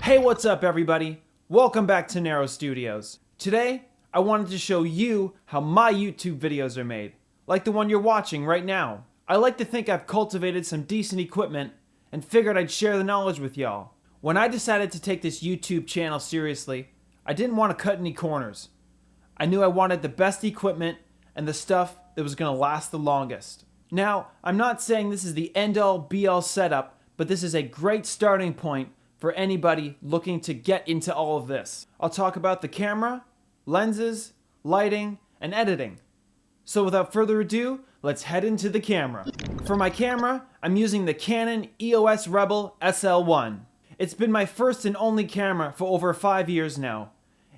Hey, what's up everybody? Welcome back to Narrow Studios. Today, I wanted to show you how my YouTube videos are made, like the one you're watching right now. I like to think I've cultivated some decent equipment and figured I'd share the knowledge with y'all. When I decided to take this YouTube channel seriously, I didn't want to cut any corners. I knew I wanted the best equipment and the stuff that was going to last the longest. Now, I'm not saying this is the end-all be-all setup, but this is a great starting point for anybody looking to get into all of this. I'll talk about the camera, lenses, lighting, and editing. So without further ado, let's head into the camera. For my camera, I'm using the Canon EOS Rebel SL1. It's been my first and only camera for over 5 years now.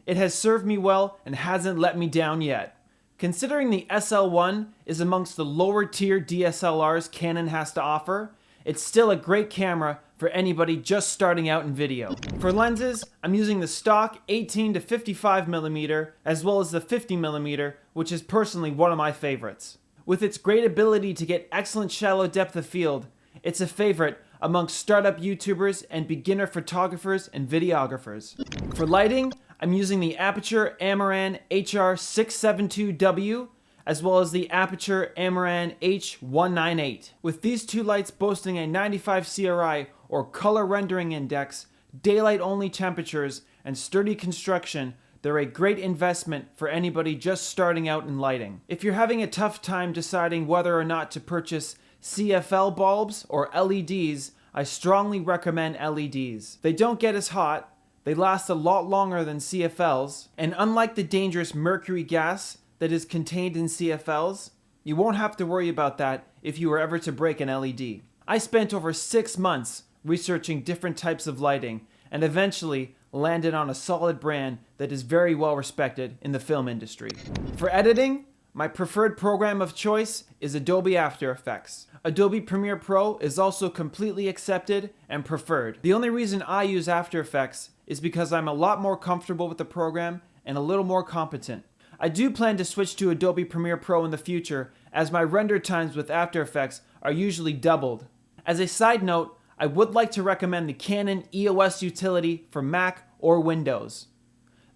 It has served me well and hasn't let me down yet. Considering the SL1 is amongst the lower tier DSLRs Canon has to offer, it's still a great camera for anybody just starting out in video. For lenses, I'm using the stock 18 to 55mm as well as the 50mm, which is personally one of my favorites. With its great ability to get excellent shallow depth of field, it's a favorite amongst startup YouTubers and beginner photographers and videographers. For lighting, I'm using the Aputure Amaran HR672W as well as the Aputure Amaran H198. With these two lights boasting a 95 CRI or color rendering index, daylight only temperatures, and sturdy construction, they're a great investment for anybody just starting out in lighting. If you're having a tough time deciding whether or not to purchase CFL bulbs or LEDs, I strongly recommend LEDs. They don't get as hot, they last a lot longer than CFLs, and unlike the dangerous mercury gas that is contained in CFLs, you won't have to worry about that if you were ever to break an LED. I spent over 6 months researching different types of lighting and eventually landed on a solid brand that is very well respected in the film industry. For editing, my preferred program of choice is Adobe After Effects. Adobe Premiere Pro is also completely accepted and preferred. The only reason I use After Effects is because I'm a lot more comfortable with the program and a little more competent. I do plan to switch to Adobe Premiere Pro in the future, as my render times with After Effects are usually doubled. As a side note, I would like to recommend the Canon EOS Utility for Mac or Windows.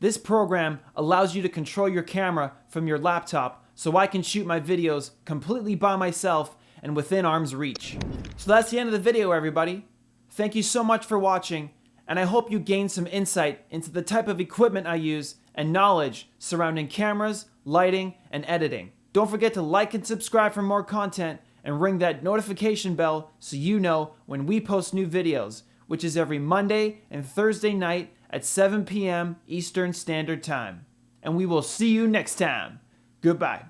This program allows you to control your camera from your laptop, so I can shoot my videos completely by myself and within arm's reach. So that's the end of the video, everybody. Thank you so much for watching, and I hope you gained some insight into the type of equipment I use and knowledge surrounding cameras, lighting, and editing. Don't forget to like and subscribe for more content and ring that notification bell so you know when we post new videos, which is every Monday and Thursday night at 7 p.m. Eastern Standard Time. And we will see you next time. Goodbye.